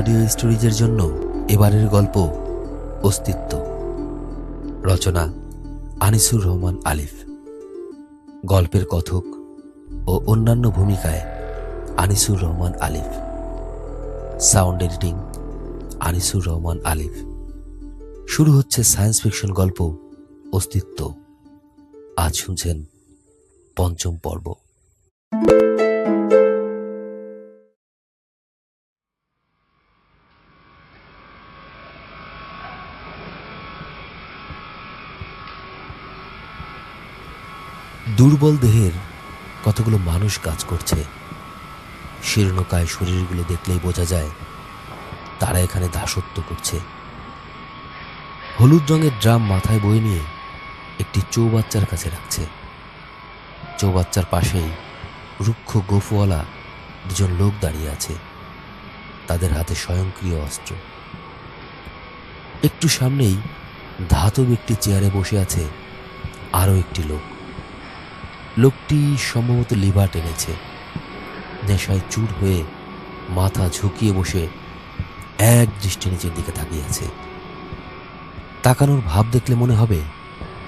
Audio স্টোরিজের জন্য এবারের গল্প অস্তিত্ব। রচনা আনিসুর রহমান আলিফ। গল্পের কথক ও অন্যান্য ভূমিকায় আনিসুর রহমান আলিফ। সাউন্ড এডিটিং আনিসুর রহমান আলিফ। শুরু হচ্ছে সায়েন্স ফিকশন গল্প অস্তিত্ব। আজ শুনছেন পঞ্চম পর্ব। দুর্বল দেহের কতগুলো মানুষ কাজ করছে। শীর্ণকায় শরীরগুলো দেখলেই বোঝা যায় তারা এখানে দাসত্ব করছে। হলুদ রঙের ড্রাম মাথায় বয়ে নিয়ে একটি চৌবাচ্চার কাছে রাখছে। চৌবাচ্চার পাশেই রুক্ষ গোফওয়ালা দুজন লোক দাঁড়িয়ে আছে, তাদের হাতে স্বয়ংক্রিয় অস্ত্র। একটু সামনেই ধাতব একটি চেয়ারে বসে আছে আরও একটি লোক। লোকটি সম্ভবত লিভার টেনেছে, নেশায় চুর হয়ে মাথা ঝুঁকিয়ে বসে এক দৃষ্টি নিচের দিকে তাকিয়ে আছে। তাকানোর ভাব দেখলে মনে হবে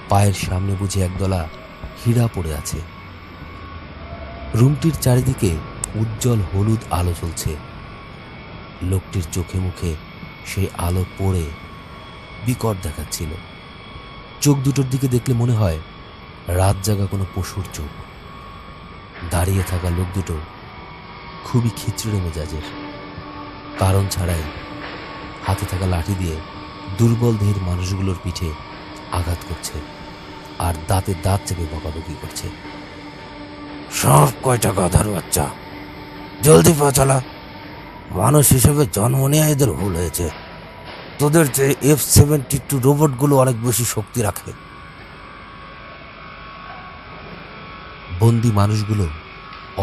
পায়ের সামনে বুঝে একদলা হীরা পড়ে আছে। রুমটির চারিদিকে উজ্জ্বল হলুদ আলো জ্বলছে। লোকটির চোখে মুখে সেই আলো পড়ে বিকট দেখাচ্ছিল। চোখ দুটোর দিকে দেখলে মনে হয় রাত জাগা কোনো পশুর চোখ। দাঁড়িয়ে থাকা লোক দুটো খুবই খিচড়ে মেজাজের। কারণ ছাড়াই হাতে থাকা লাঠি দিয়ে দুর্বল দেহের মানুষগুলোর পিঠে আঘাত করছে আর দাঁতে দাঁত চেপে বকাবকি করছে। সব কয়টা গাধার বাচ্চা, জলদি পা চালা। মানুষ হিসেবে জন্ম নেওয়া এদের ভুল হয়েছে। তোদের যে F-72 রোবটগুলো অনেক বেশি শক্তি রাখে। বন্দি মানুষগুলো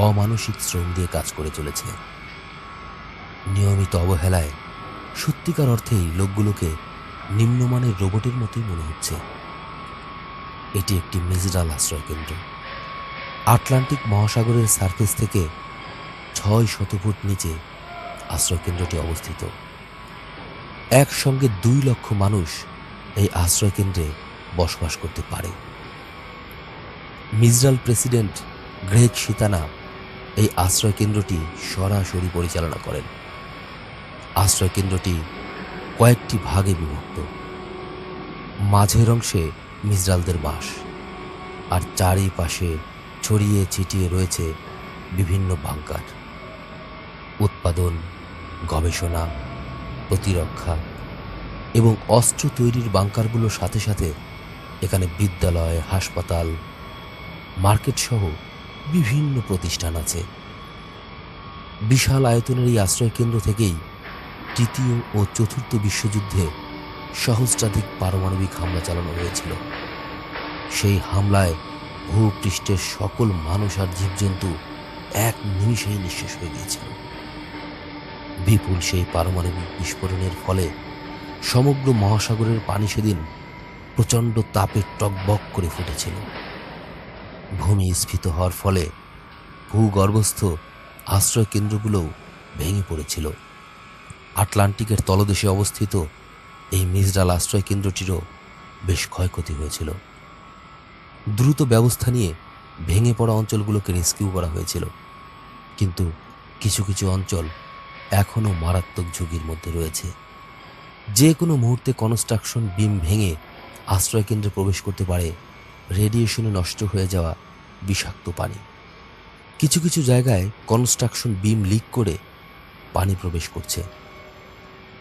অমানসিক শ্রম দিয়ে কাজ করে চলেছে। নিয়মিত অবহেলায় সত্যিকার অর্থেই লোকগুলোকে নিম্নমানের রোবটের মতোই মনে হচ্ছে। এটি একটি মিজরাল আশ্রয় কেন্দ্র। আটলান্টিক মহাসাগরের সারফেস থেকে ৬০০ ফুট নিচে আশ্রয় কেন্দ্রটি অবস্থিত। একসঙ্গে ২ লক্ষ মানুষ এই আশ্রয় কেন্দ্রে বসবাস করতে পারে। মিজরাল প্রেসিডেন্ট গ্রেগ শীতানা এই আশ্রয় কেন্দ্রটি সরাসরি পরিচালনা করেন। আশ্রয় কেন্দ্রটি কয়েকটি ভাগে বিভক্ত। মাঝের অংশে মিজরালদের বাস, আর চারিপাশে ছড়িয়ে ছিটিয়ে রয়েছে বিভিন্ন বাংকার। উৎপাদন, গবেষণা, প্রতিরক্ষা এবং অস্ত্র তৈরির বাংকারগুলোর সাথে সাথে এখানে বিদ্যালয়, হাসপাতাল, মার্কেট সহ বিভিন্ন প্রতিষ্ঠান আছে। বিশাল আয়তনের এই আশ্রয় কেন্দ্র থেকেই তৃতীয় ও চতুর্থ বিশ্বযুদ্ধে সহস্রাধিক পারমাণবিক হামলা চালানো হয়েছিল। সেই হামলায় ভূপৃষ্ঠের সকল মানুষ আর জীবজন্তু এক নিমিষেই নিঃশেষ হয়ে গিয়েছিল। বিপুল সেই পারমাণবিক বিস্ফোরণের ফলে সমগ্র মহাসাগরের পানি সেদিন প্রচণ্ড তাপে টকবক করে ফুটেছিল। ভূমি স্ফীত হওয়ার ফলে ভূগর্ভস্থ আশ্রয় কেন্দ্রগুলোও ভেঙে পড়েছিল। আটলান্টিকের তলদেশে অবস্থিত এই মিজরাল আশ্রয় কেন্দ্রটিরও বেশ ক্ষয়ক্ষতি হয়েছিল। দ্রুত ব্যবস্থা নিয়ে ভেঙে পড়া অঞ্চলগুলোকে রেস্কিউ করা হয়েছিল, কিন্তু কিছু কিছু অঞ্চল এখনও মারাত্মক ঝুঁকির মধ্যে রয়েছে। যে কোনো মুহূর্তে কনস্ট্রাকশন বিম ভেঙে আশ্রয় কেন্দ্রে প্রবেশ করতে পারে রেডিয়েশনে নষ্ট হয়ে যাওয়া বিষাক্ত পানি। কিছু কিছু জায়গায় কনস্ট্রাকশন বিম লিক করে পানি প্রবেশ করছে।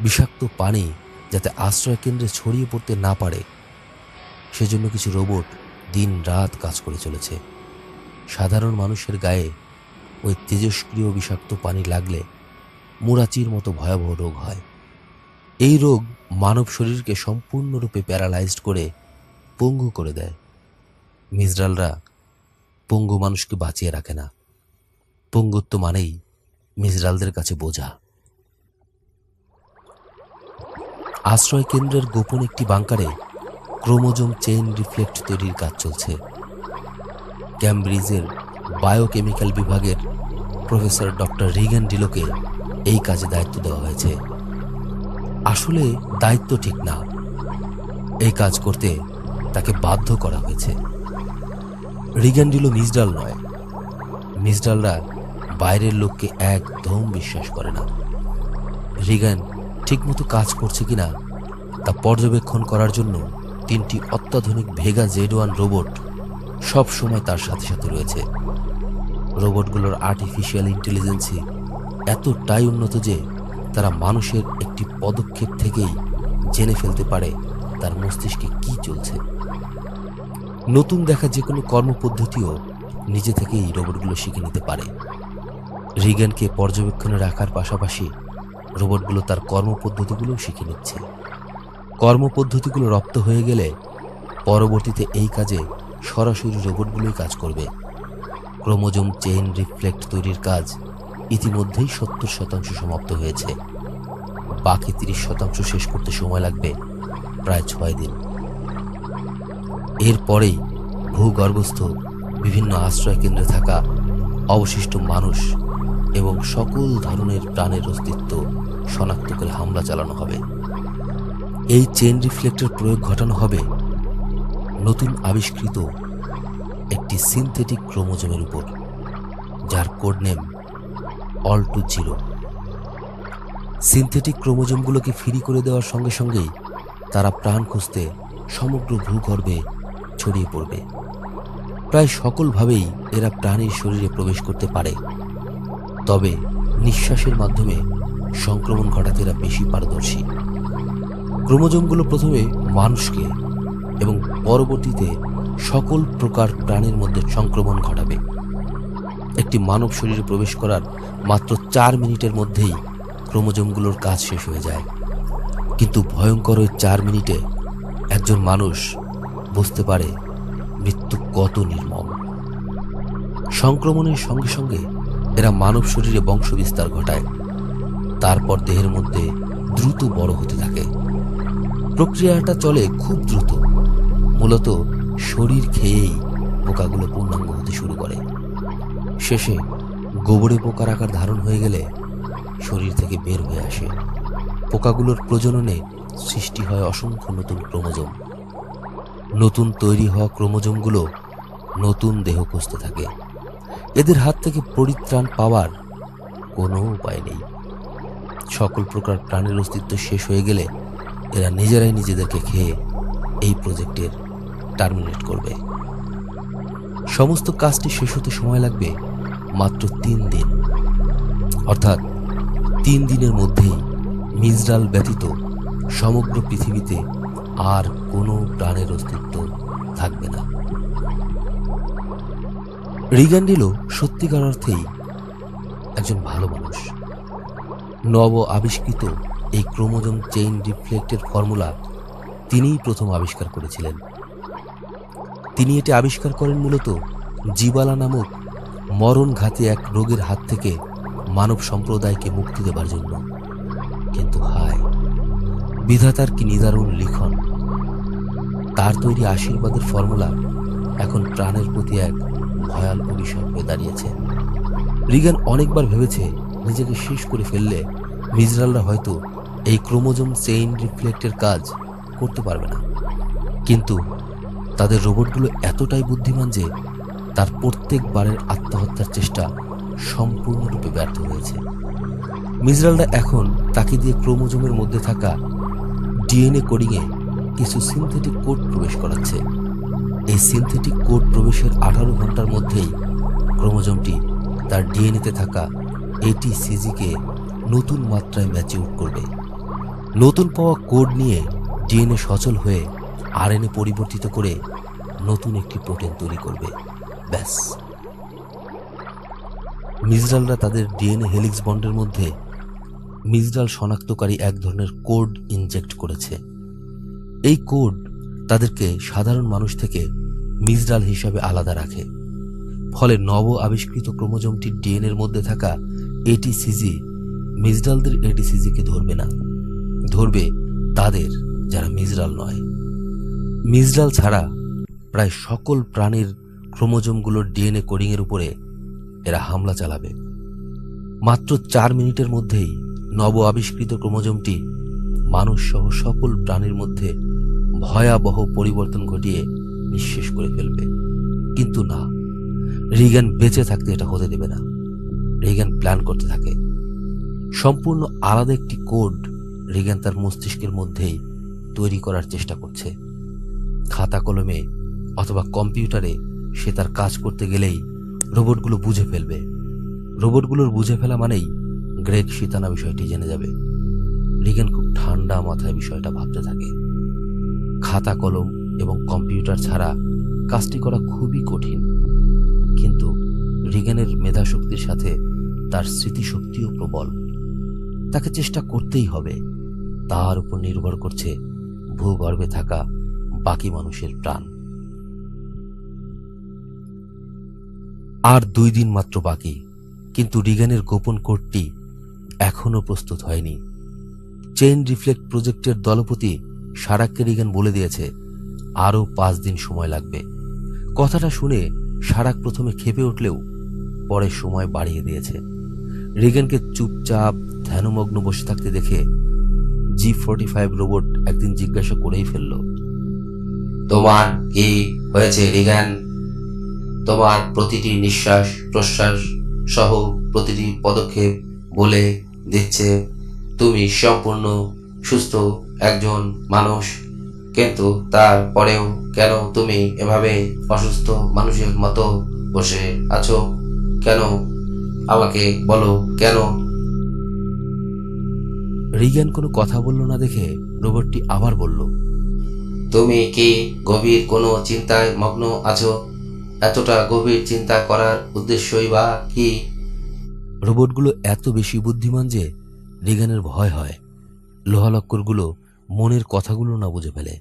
বিষাক্ত পানি যাতে আশ্রয় কেন্দ্রে ছড়িয়ে পড়তে না পারে সেজন্য কিছু রোবট দিন রাত কাজ করে চলেছে। সাধারণ মানুষের গায়ে ওই তেজস্ক্রিয় বিষাক্ত পানি লাগলে মুরাচির মতো ভয়াবহ রোগ হয়। এই রোগ মানব শরীরকে সম্পূর্ণরূপে প্যারালাইজড করে পঙ্গু করে দেয়। মিজরালরা পঙ্গু মানুষকে বাঁচিয়ে রাখে না। পঙ্গুত্ব মানেই মিজরালদের কাছে বোঝা। আশ্রয় কেন্দ্রের গোপন একটি বাংকারে ক্রোমোজোম চেইন রিফ্লেক্ট তৈরির কাজ চলছে। ক্যামব্রিজের বায়োকেমিক্যাল বিভাগের প্রফেসর ডক্টর রিগেন ডিলোকে এই কাজে দায়িত্ব দেওয়া হয়েছে। আসলে দায়িত্ব ঠিক না, এই কাজ করতে তাকে বাধ্য করা হয়েছে। রিগ্যান্ডিলো মিসডাল নয়। মিসডালরা বাইরের লোককে একদম বিশ্বাস করে না। রিগান ঠিকমতো কাজ করছে কিনা তা পর্যবেক্ষণ করার জন্য 3টি অত্যাধুনিক ভেগা Z1 রোবট সব সময় তার সাথে সাথে রয়েছে। রোবটগুলোর আর্টিফিশিয়াল ইন্টেলিজেন্সই এতটাই উন্নত যে তারা মানুষের একটি পদক্ষেপ থেকেই জেনে ফেলতে পারে তার মস্তিষ্কে কি চলছে। নতুন দেখা যে কোনো কর্মপদ্ধতিও নিজে থেকেই রোবটগুলো শিখে নিতে পারে। রিগানকে পর্যবেক্ষণে রাখার পাশাপাশি রোবটগুলো তার কর্মপদ্ধতিগুলো শিখে নিচ্ছে। কর্মপদ্ধতিগুলো রপ্ত হয়ে গেলে পরবর্তীতে এই কাজে সরাসরি রোবটগুলোই কাজ করবে। ক্রোমোজোম চেইন রিফ্লেক্ট তৈরির কাজ ইতিমধ্যেই 70% সমাপ্ত হয়েছে। বাকি 30% শেষ করতে সময় লাগবে প্রায় 6 দিন। এরপরেই ভূগর্ভস্থ বিভিন্ন আশ্রয় কেন্দ্রে থাকা অবশিষ্ট মানুষ এবং সকল ধরনের প্রাণের অস্তিত্ব শনাক্ত করে হামলা চালানো হবে। এই চেইন রিফ্লেক্টের প্রয়োগ ঘটানো হবে নতুন আবিষ্কৃত একটি সিনথেটিক ক্রোমোজোমের উপর, যার কোড নেম All2O। সিনথেটিক ক্রোমোজোমগুলোকে ফ্রি করে দেওয়ার সঙ্গে সঙ্গেই তারা প্রাণ খুঁজতে সমগ্র ভূগর্ভে ছড়িয়ে পড়বে। প্রায় সকলভাবেই এরা প্রাণীর শরীরে প্রবেশ করতে পারে, তবে নিঃশ্বাসের মাধ্যমে সংক্রমণ ঘটাতে এরা বেশি পারদর্শী। ক্রোমোজোমগুলো প্রথমে মানুষকে এবং পরবর্তীতে সকল প্রকার প্রাণীর মধ্যে সংক্রমণ ঘটাবে। একটি মানব শরীরে প্রবেশ করার মাত্র 4 মিনিটের মধ্যেই ক্রোমোজোমগুলোর কাজ শেষ হয়ে যায়। কিন্তু ভয়ঙ্কর ওই 4 মিনিটে একজন মানুষ বুঝতে পারে মৃত্যু কত নির্মম। সংক্রমণের সঙ্গে সঙ্গে এরা মানব শরীরে বংশবিস্তার ঘটায়, তারপর দেহের মধ্যে দ্রুত বড় হতে থাকে। প্রক্রিয়াটা চলে খুব দ্রুত। মূলত শরীর খেয়েই পোকাগুলো পূর্ণাঙ্গ হতে শুরু করে। শেষে গোবরে পোকার আকার ধারণ হয়ে গেলে শরীর থেকে বের হয়ে আসে। পোকাগুলোর প্রজননে সৃষ্টি হয় অসংখ্য নতুন ক্রোমোজোম। নতুন তৈরি হওয়া ক্রোমোজোমগুলো নতুন দেহ খুঁজতে থাকে। এদের হাত থেকে পরিত্রাণ পাওয়ার কোনো উপায় নেই। সকল প্রকার প্রাণের অস্তিত্ব শেষ হয়ে গেলে এরা নিজেরাই নিজেদেরকে খেয়ে এই প্রজেক্টের টার্মিনেট করবে। সমস্ত কাজটি শেষ হতে সময় লাগবে মাত্র 3 দিন। অর্থাৎ 3 দিনের মধ্যেই মিসডাল ব্যতীত সমগ্র পৃথিবীতে আর কোনো প্রাণের অস্তিত্ব থাকবে না। রিগ্যান্ডিলো সত্যিকার অর্থেই একজন ভালো মানুষ। নব আবিষ্কৃত এই ক্রোমোজোম চেইন রিফ্লেক্টের ফর্মুলা তিনিই প্রথম আবিষ্কার করেছিলেন। তিনি এটি আবিষ্কার করেন মূলত জিবালা নামক মরণঘাতী এক রোগের হাত থেকে মানব সম্প্রদায়কে মুক্তি দেবার জন্য। কিন্তু হায়, বিধাতার কি নিদারুণ লিখন! তার তৈরি আশীর্বাদের ফর্মুলা এখন প্রাণের প্রতি এক ভয়াল অভিশাপ হয়ে দাঁড়িয়েছে। রিগান অনেকবার ভেবেছে নিজেকে শেষ করে ফেললে মিসডালরা হয়তো এই ক্রোমোজোম চেইন রিফ্লেক্টের কাজ করতে পারবে না। কিন্তু তাদের রোবটগুলো এতটাই বুদ্ধিমান যে তার প্রত্যেকবারের আত্মহত্যার চেষ্টা সম্পূর্ণরূপে ব্যর্থ হয়েছে। মিসডালরা এখন তাকে দিয়ে ক্রোমোজোমের মধ্যে থাকা ডিএনএ কোডিংয়ে কিছু সিনথেটিক কোড প্রবেশ করাচ্ছে। এই সিনথেটিক কোড প্রবেশের 18 ঘন্টার মধ্যেই ক্রোমোজোমটি তার ডিএনএতে থাকা ATCG-কে নতুন মাত্রায় ম্যাচিউর করবে। নতুন পাওয়া কোড নিয়ে ডিএনএ সচল হয়ে আরএনএ পরিবর্তিত করে নতুন একটি প্রোটিন তৈরি করবে। ব্যাস, মিসডালরা তাদের ডিএনএ হেলিক্স বন্ডের মধ্যে মিসডাল শনাক্তকারী এক ধরনের কোড ইনজেক্ট করেছে। এই কোড তাদেরকে সাধারণ মানুষ থেকে মিসডাল হিসাবে আলাদা রাখে। ফলে নব আবিষ্কৃত ক্রোমোজোমটির ডিএনএর মধ্যে থাকা ATCG মিসডালদের ATCG-কে ধরবে না, ধরবে তাদের যারা মিসডাল নয়। মিসডাল ছাড়া প্রায় সকল প্রাণীর ক্রোমোজোমগুলোর ডিএনএ কোডিংয়ের উপরে এরা হামলা চালাবে। মাত্র 4 মিনিটের মধ্যেই নব আবিষ্কৃত ক্রোমোজোমটি মানুষ সহ সকল প্রাণীর মধ্যে ভয়াবহ পরিবর্তন ঘটিয়ে নিঃশেষ করে ফেলবে। কিন্তু না, রিগান বেঁচে থাকতে এটা হতে দেবে না। রিগান প্ল্যান করতে থাকে। সম্পূর্ণ আলাদা একটি কোড রিগান তার মস্তিষ্কের মধ্যেই তৈরি করার চেষ্টা করছে। খাতা কলমে অথবা কম্পিউটারে সে তার কাজ করতে গেলেই রোবটগুলো বুঝে ফেলবে। রোবটগুলোর বুঝে ফেলা মানেই গ্রেগ শীতানা বিষয়টি জেনে যাবে। রিগান খুব ঠান্ডা মাথায় বিষয়টা ভাবতে থাকে। খাতা কলম এবং কম্পিউটার ছাড়া কাজটি করা খুবই কঠিন, কিন্তু রিগানের মেধাশক্তির সাথে তার স্মৃতিশক্তিও প্রবল। তাকে চেষ্টা করতেই হবে। তার উপর নির্ভর করছে ভূগর্ভে থাকা বাকি মানুষের প্রাণ। আর 2 দিন মাত্র বাকি, কিন্তু রিগানের গোপন কোডটি এখনো প্রস্তুত হয়নি। চেইন রিফ্লেক্ট প্রজেক্টের দলপতি সারাককে রিগান বলে দিয়েছে আরও 5 দিন সময় লাগবে। কথাটা শুনে সারাক প্রথমে ক্ষেপে উঠলেও পরে সময় বাড়িয়ে দিয়েছে। রিগানকে চুপচাপ ধ্যানমগ্ন বসে থাকতে দেখে G45 রোবট একদিন জিজ্ঞাসা করেই ফেলল, তোমার কি হয়েছে রিগান? তোমার প্রতিটি নিঃশ্বাস প্রশ্বাস সহ প্রতিটি পদক্ষেপ বলে দিচ্ছে তুমি সম্পূর্ণ সুস্থ একজন মানুষ, কিন্তু তারপরেও কেন তুমি এভাবে অসুস্থ মানুষের মতো বসে আছো? কেন? আমাকে বলো কেন? রিগান কোনো কথা বলল না দেখে রোবটটি আবার বলল, তুমি কি গভীর কোনো চিন্তায় মগ্ন আছো? এতটা গভীর চিন্তা করার উদ্দেশ্যই বা কি? রোবটগুলো এত বেশি বুদ্ধিমান যে রিগানের ভয় হয় লোহালক্করগুলো মনের কথাগুলো না বুঝে ফেলে।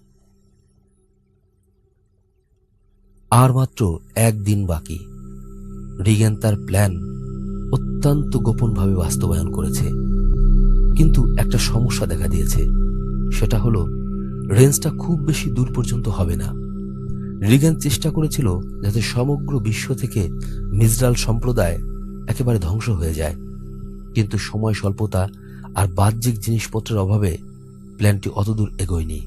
আর মাত্র 1 দিন বাকি। রিগান তার প্ল্যান অত্যন্ত গোপনভাবে বাস্তবায়ন করেছে, কিন্তু একটা সমস্যা দেখা দিয়েছে। সেটা হলো রেঞ্জটা খুব বেশি দূর পর্যন্ত হবে না। রিগান চেষ্টা করেছিল যাতে সমগ্র বিশ্ব থেকে মিজরাল সম্প্রদায় একেবারে ধ্বংস হয়ে যায়, কিন্তু সময় স্বল্পতা আর বাহ্যিক জিনিসপত্রের অভাবে প্ল্যানটি অতদূর এগোয়নি।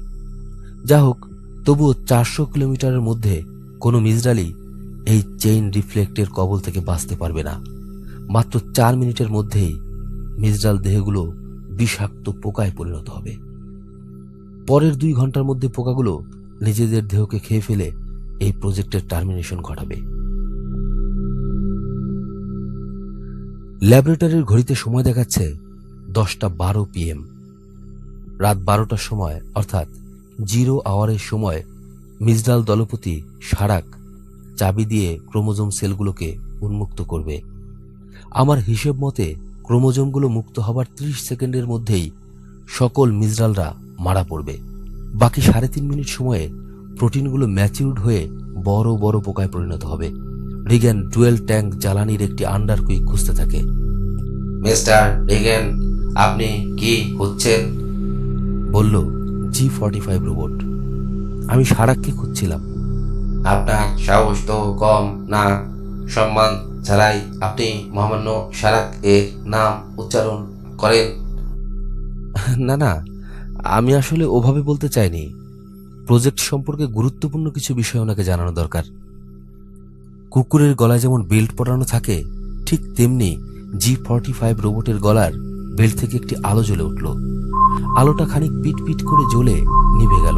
যা হোক, তবুও 400 কিলোমিটারের মধ্যে কোনো মিজরালই এই চেইন রিফ্লেক্টের কবল থেকে বাঁচতে পারবে না। মাত্র 4 মিনিটের মধ্যেই মিজরাল দেহগুলো বিষাক্ত পোকায় পরিণত হবে। পরের 2 ঘন্টার মধ্যে পোকাগুলো নিজেদের দেহকে খেয়ে ফেলে এই প্রজেক্টের টার্মিনেশন ঘটাবে। ল্যাবরেটরির ঘড়িতে সময় দেখাচ্ছে 10:12 PM। রাত 12টার সময় অর্থাৎ 0 আওয়ারের সময় মিজরাল দলপতি সারাক চাবি দিয়ে ক্রোমোজোম সেলগুলোকে উন্মুক্ত করবে। আমার হিসেব মতে ক্রোমোজোমগুলো মুক্ত হবার 30 সেকেন্ডের মধ্যেই সকল মিজরালরা মারা পড়বে। বাকি 3.5 মিনিট সময়ে প্রোটিনগুলো ম্যাচিউরড হয়ে বড় বড় পোকায় পরিণত হবে। রিগান ডুয়েল ট্যাঙ্ক জ্বালানির একটি আন্ডারকুইক খুঁজতে থাকে। মিস্টার রিগান, আপনি কি হচ্ছেন? বলল G45 রোবট। আমি সারাককে খুঁজছিলাম। আপনার সাহস তো কম না। সম্মান ছাড়াই আপনি মহামান্য সারাক এর নাম উচ্চারণ করেন। না না, আমি আসলে ওভাবে বলতে চাইনি। প্রজেক্ট সম্পর্কে গুরুত্বপূর্ণ কিছু বিষয় ওনাকে জানানো দরকার। কুকুরের গলায় যেমন বেল্ট পরানো থাকে, ঠিক তেমনি G45 রোবটের গলার বেল্ট থেকে একটি আলো জ্বলে উঠল। আলোটা খানিক পিট পিট করে জ্বলে নিভে গেল।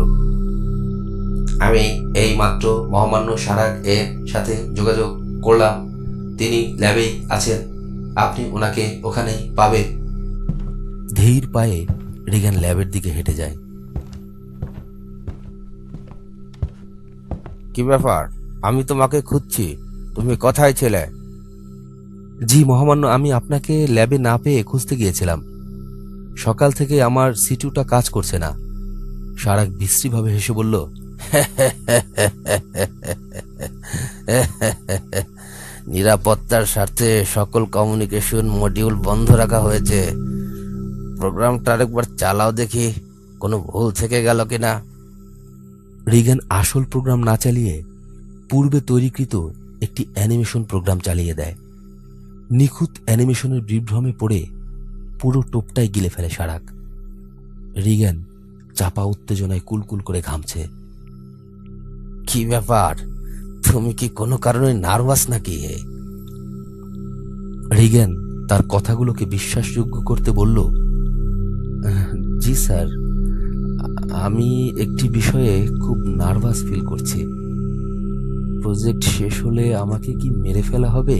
আমি এই মাত্র মহামান্য সারাক এর সাথে যোগাযোগ করলাম। তিনি ল্যাবেই আছেন। আপনি ওনাকে ওখানেই পাবেন। ধীর পায়ে রিগান ল্যাবের দিকে হেঁটে যায়। কি ব্যাপার? আমি তোমাকে খুঁজছি, তুমি কোথায় ছিলে? জি মহামান্য, আমি আপনাকে ল্যাবে না পেয়ে খুঁজতে গিয়েছিলাম। সকাল থেকে আমার সিটুটা কাজ করছে না। সারাক বিশ্রীভাবে হেসে বলল, নিরাপত্তার স্বার্থে সকল কমিউনিকেশন মডিউল বন্ধ রাখা হয়েছে। প্রোগ্রামটা আরেকবার চালাও দেখি, কোনো ভুল থেকে গেল কিনা। রিগান আসল প্রোগ্রাম না চালিয়ে পূর্বে তৈরিকৃত একটি অ্যানিমেশন প্রোগ্রাম চালিয়ে দেয়। নিখুঁত অ্যানিমেশনের বিভ্রমে পড়ে পুরো টোপটাই গিলে ফেলে সারাক। রিগ্যান চাপা উত্তেজনায় কুলকুল করে ঘামছে। কি ব্যাপার, তুমি কি কোনো কারণে নার্ভাস নাকি? রিগ্যান তার কথাগুলোকে বিশ্বাসযোগ্য করতে বলল, জি স্যার, আমি একটি বিষয়ে খুব নার্ভাস ফিল করছি। প্রজেক্ট শেষ হলে আমাকে কি মেরে ফেলা হবে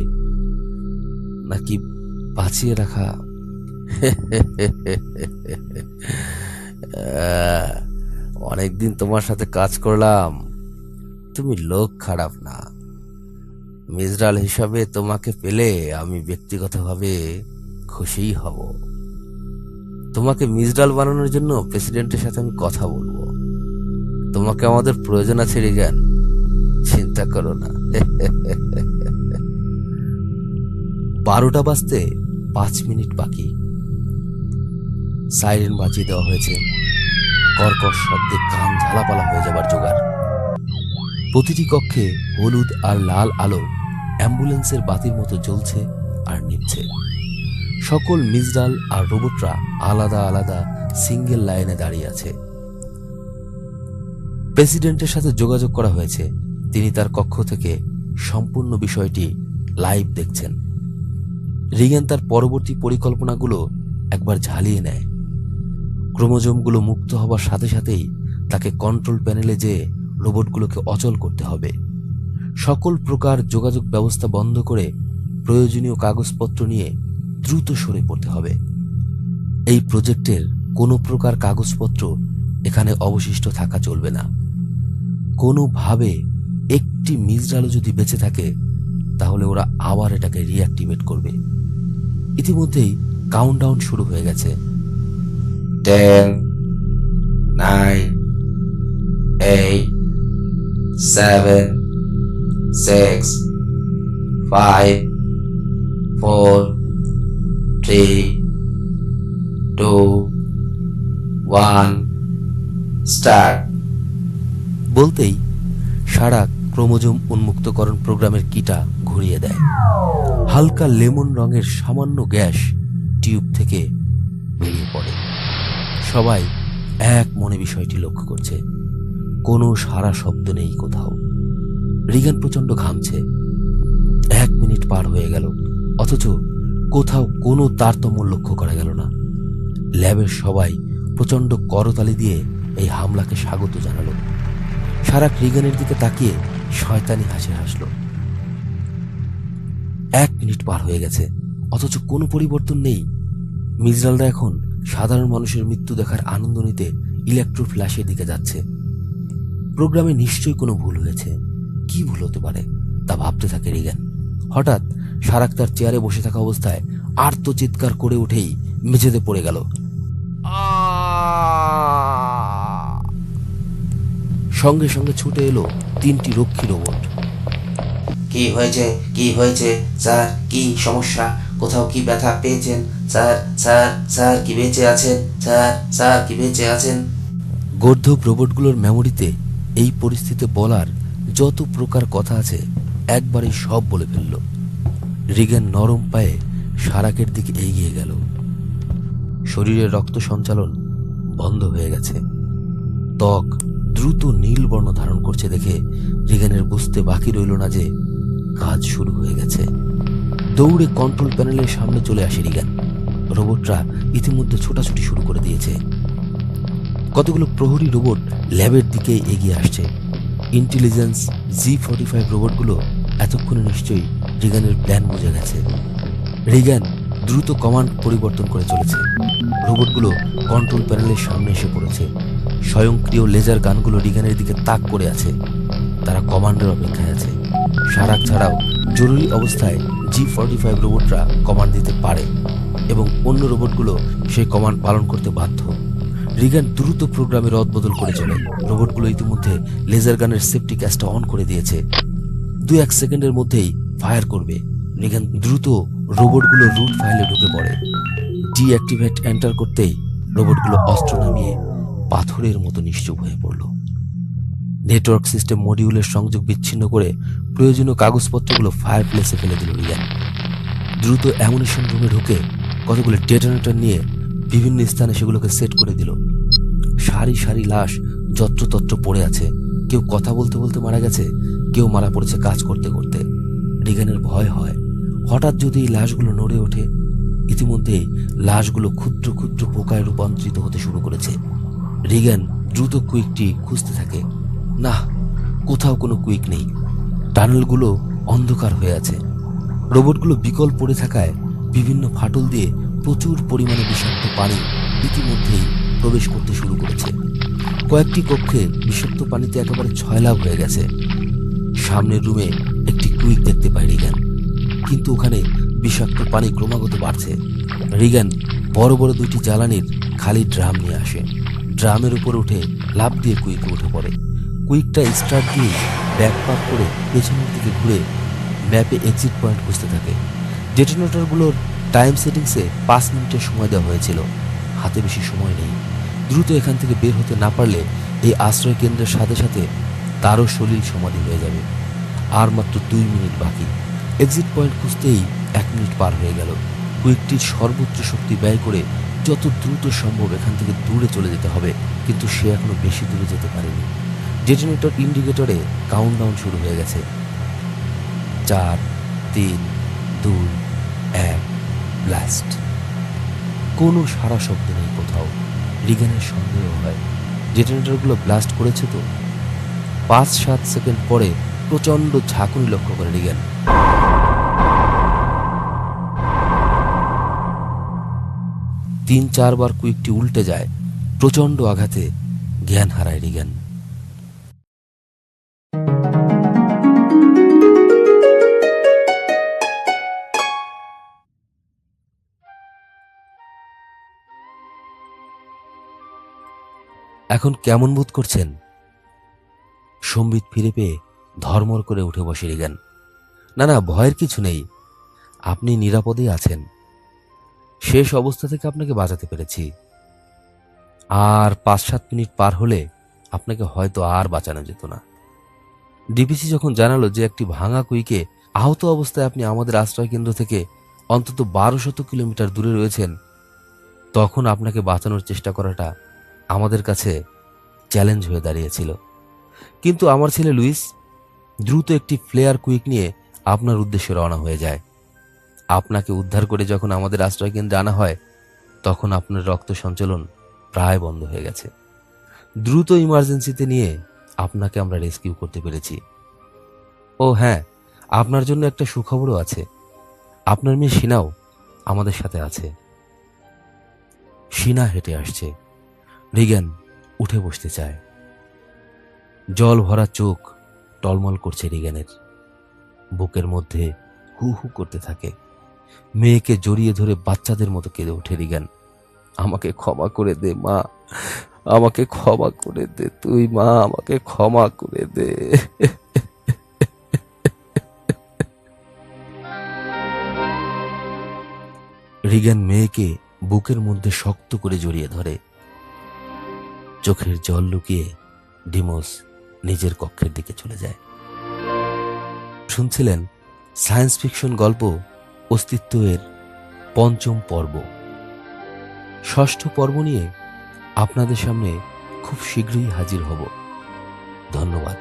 নাকি বাঁচিয়ে রাখা? অনেকদিন তোমার সাথে কাজ করলাম, তুমি লোক খারাপ না। মিজরাল হিসাবে তোমাকে পেলে আমি ব্যক্তিগতভাবে খুশিই হব। তোমাকে মিজরাল বানানোর জন্য প্রেসিডেন্টের সাথে আমি কথা বলবো। তোমাকে আমাদের প্রয়োজন আছে রিগান, চিন্তা করো না। 12টা বাজতে 5 মিনিট বাকি। সাইরেন বাজিয়ে দেওয়া হয়েছে। কর্কশ শব্দে কান ঝালাপালা হয়ে যাবার জোগাড়। প্রতিটি কক্ষে হলুদ আর লাল আলো অ্যাম্বুলেন্সের বাতির মতো জ্বলছে আর নিভছে। সকল মিজরাল আর রোবটরা আলাদা আলাদা সিঙ্গেল লাইনে দাঁড়িয়ে আছে। প্রেসিডেন্টের সাথে যোগাযোগ করা হয়েছে। তিনি তার কক্ষ থেকে সম্পূর্ণ বিষয়টি লাইভ দেখছেন। রিগ্যান তার পরবর্তী পরিকল্পনাগুলো একবার ঝালিয়ে নেয়। ক্রোমোজোমগুলো মুক্ত হবার সাথে সাথেই তাকে কন্ট্রোল প্যানেলে যেয়ে রোবটগুলোকে অচল করতে হবে। সকল প্রকার যোগাযোগ ব্যবস্থা বন্ধ করে প্রয়োজনীয় কাগজপত্র নিয়ে দ্রুত সরে পড়তে হবে। এই প্রজেক্টের কোনো প্রকার কাগজপত্র এখানে অবশিষ্ট থাকা চলবে না। কোনোভাবে একটি মিজরালও যদি বেঁচে থাকে তাহলে ওরা আবার এটাকে রিঅ্যাক্টিভেট করবে। ইতিমধ্যেই কাউন্টডাউন শুরু হয়ে গেছে। 10, 9, 8, 7, 6, 5, 4, 3, 2, 1, স্টার্ট। বলতেই সারা ক্রোমোজোম উন্মুক্তকরণ প্রোগ্রামের কিটা ঘুরিয়ে দেয়। হালকা লেমন রঙের সামান্য গ্যাস টিউব থেকে বেরিয়ে পড়ে। সবাই এক মনে বিষয়টি লক্ষ্য করছে। কোনো সারা শব্দ নেই কোথাও। রিগ্যান প্রচন্ড ঘামছে। 1 মিনিট পার হয়ে গেল, অথচ কোথাও কোনো তারতম্য লক্ষ্য করা গেল না। ল্যাবের সবাই প্রচন্ড করতালি দিয়ে এই হামলাকে স্বাগত জানালো। সারা রিগ্যানের দিকে তাকিয়ে শয়তানি হাসি হাসল। 1 মিনিট পার হয়ে গেছে, অথচ কোনো পরিবর্তন নেই। মিজরালরা এখন সাধারণ মানুষের মৃত্যু দেখার আনন্দ নিতে ইলেকট্রো ফ্ল্যাশের দিকে যাচ্ছে। প্রোগ্রামে নিশ্চয়ই কোনো ভুল হয়েছে। কি ভুল হতে পারে তা ভাবতে থাকে রিগ্যান। হঠাৎ সারাক তার চেয়ারে বসে থাকা অবস্থায় আর্তচিৎকার করে উঠেই মেঝেতে পড়ে গেল। সঙ্গে সঙ্গে ছুটে এলো 3টি রক্ষী রোবট। কি হয়েছে, কি হয়েছে স্যার? কি সমস্যা? কোথাও কি ব্যথা পেয়েছেন স্যার? স্যার স্যার কি বেঁচে আছেন? স্যার স্যার কি বেঁচে আছেন? গর্ধব রোবটগুলোর মেমোরিতে এই পরিস্থিতিতে বলার যত প্রকার কথা আছে একবারে সব বলে ফেলল। রিগ্যান নরম পায়ে সারাকের দিকে এগিয়ে গেল। শরীরের রক্ত সঞ্চালন বন্ধ হয়ে গেছে। ত্বক দ্রুত নীল বর্ণ ধারণ করছে দেখে রিগ্যানের বুঝতে বাকি রইল না যে কাজ শুরু হয়ে গেছে। দৌড়ে কন্ট্রোল প্যানেলের সামনে চলে আসে রিগ্যান। রোবটরা ইতিমধ্যে ছোটাছুটি শুরু করে দিয়েছে। কতগুলো প্রহরী রোবট ল্যাবের দিকে এগিয়ে আসছে। ইন্টেলিজেন্স G45 রোবটগুলো এতক্ষণে নিশ্চয়ই রিগ্যানের প্ল্যান বুঝে গেছে। রিগ্যান দ্রুত কমান্ড পরিবর্তন করে চলেছে। রোবটগুলো কন্ট্রোল প্যানেলের সামনে এসে পড়েছে। স্বয়ংক্রিয় লেজার গানগুলো রিগ্যানের দিকে তাক করে আছে। তারা কমান্ডের অপেক্ষায় আছে। সারাক ছাড়াও জরুরি অবস্থায় G45 রোবটরা কমান্ড দিতে পারে এবং অন্য রোবটগুলো সেই কমান্ড পালন করতে বাধ্য। রিগ্যান দ্রুত প্রোগ্রামে রদবদল করে চলে। রোবটগুলো ইতিমধ্যে লেজার গানের সেফটি ক্যাচটা অন করে দিয়েছে। 2-1 সেকেন্ডের মধ্যেই ফায়ার করবে। রিগ্যান দ্রুত রোবটগুলো রুট ফাইলে ঢুকে পড়ে। ডিঅ্যাক্টিভেট এন্টার করতেই রোবটগুলো অস্ত্র নামিয়ে পাথরের মতো নিশ্চুপ হয়ে পড়ল। নেটওয়ার্ক সিস্টেম মডিউলের সংযোগ বিচ্ছিন্ন করে প্রয়োজনীয় কাগজপত্রগুলো ফায়ার প্লেসে ফেলে দিল রিগ্যান। দ্রুত অ্যামুনিশন রুমে ঢুকে কতগুলো ডেটোনেটর নিয়ে বিভিন্ন স্থানে সেগুলোকে সেট করে দিল। সারি সারি লাশ যত্রতত্র পড়ে আছে। কেউ কথা বলতে বলতে মারা গেছে, কেউ মারা পড়েছে কাজ করতে করতে। রিগানের ভয় হয় হঠাৎ যদি এই লাশগুলো নড়ে ওঠে। ইতিমধ্যেই লাশগুলো ক্ষুদ্র ক্ষুদ্র পোকায় রূপান্তরিত হতে শুরু করেছে। রিগান দ্রুত কুইকটি খুঁজতে থাকে। না, কোথাও কোনো কুইক নেই। টানেলগুলো অন্ধকার হয়ে আছে। রোবটগুলো বিকল পড়ে থাকায় বিভিন্ন ফাটল দিয়ে প্রচুর পরিমাণে বিষাক্ত পানি ইতিমধ্যেই প্রবেশ করতে শুরু করেছে। কয়েকটি কক্ষে বিষাক্ত পানিতে একেবারে ছয়লাভ হয়ে গেছে। সামনের রুমে একটি কুইক দেখতে পায় রিগান, কিন্তু ওখানে বিষাক্ত পানি ক্রমাগত বাড়ছে। রিগান বড় বড় দুটি জ্বালানির খালি ড্রাম নিয়ে আসে। ড্রামের উপর উঠে লাফ দিয়ে কুইকে উঠে পড়ে। কুইকটা স্টার্ট দিয়ে ব্যাকপাক করে পেছনের দিকে ঘুরে ম্যাপে এক্সিট পয়েন্ট খুঁজতে থাকে। ডেটোনেটরগুলোর টাইম সেটিংসে 5 মিনিটের সময় দেওয়া হয়েছিল। হাতে বেশি সময় নেই। দ্রুত এখান থেকে বের হতে না পারলে এই আশ্রয় কেন্দ্রের সাথে সাথে তারও সলিল সমাধি হয়ে যাবে। আর মাত্র 2 মিনিট বাকি। এক্সিট পয়েন্ট খুঁজতেই 1 মিনিট পার হয়ে গেল। কুইকটির সর্বোচ্চ শক্তি ব্যয় করে যত দ্রুত সম্ভব এখান থেকে দূরে চলে যেতে হবে, কিন্তু সে এখনো বেশি দূরে যেতে পারেনি। ডেটোনেটর ইন্ডিকেটরে কাউন্টডাউন শুরু হয়ে গেছে। 4, 3, 2, 1, ব্লাস্ট। কোনো সারা শব্দ নেই কোথাও। রিগানের সন্দেহ হয় ডেটোনেটরগুলো ব্লাস্ট করেছে তো। 5-7 সেকেন্ড পরে প্রচন্ড ঝাঁকুনি লক্ষ্য করে রিগান। 3-4 বার কুইকটি উল্টে যায়। প্রচন্ড আঘাতে জ্ঞান হারায় রিগান। এখন কেমন বোধ করছেন? সম্বিত ফিরে পেয়ে ধর্মর করে উঠে বসে রিগান। না না, ভয়ের কিছু নেই। আপনি নিরাপদেই আছেন। শেষ অবস্থা থেকে আপনাকে বাঁচাতে পেরেছি। আর 5-7 মিনিট পার হলে আপনাকে হয়তো আর বাঁচানো যেত না। ডিপিসি যখন জানালো যে একটি ভাঙা কুইকে আহত অবস্থায় আপনি আমাদের আশ্রয় কেন্দ্র থেকে অন্তত 1200 কিলোমিটার দূরে রয়েছেন, তখন আপনাকে বাঁচানোর চেষ্টা করাটা আমাদের কাছে চ্যালেঞ্জ হয়ে দাঁড়িয়েছিল। কিন্তু আমার ছেলে লুইস দ্রুত একটি ফ্লেয়ার কুইক নিয়ে আপনার উদ্দেশ্যে রওনা হয়ে যায়। আপনাকে উদ্ধার করে যখন আমাদের আশ্রয় কেন্দ্রে আনা হয়, তখন আপনার রক্ত সঞ্চালন প্রায় বন্ধ হয়ে গেছে। দ্রুত ইমার্জেন্সিতে নিয়ে আপনাকে আমরা রেস্কিউ করতে পেরেছি। ও হ্যাঁ, আপনার জন্য একটা সুখবরও আছে। আপনার মেয়ে সিনাও আমাদের সাথে আছে। সিনা হেঁটে আসছে। রিগান উঠে বসতে চায়। জল ভরা চোখ টলমল করছে রিগানের। বুকের মধ্যে হু হু করতে থাকে। মেয়েকে জড়িয়ে ধরে বাচ্চাদের মতো কেঁদে ওঠে রিগান। আমাকে ক্ষমা করে দে মা, আমাকে ক্ষমা করে দে তুই মা, আমাকে ক্ষমা করে দে। রিগান মেয়েকে বুকের মধ্যে শক্ত করে জড়িয়ে ধরে। চোখের জল লুকিয়ে ডিমোস নিজের কক্ষের দিকে চলে যায়। শুনছিলেন সায়েন্স ফিকশন গল্প অস্তিত্বের 5ম পর্ব। 6ষ্ঠ পর্ব নিয়ে আপনাদের সামনে খুব শীঘ্রই হাজির হব। ধন্যবাদ।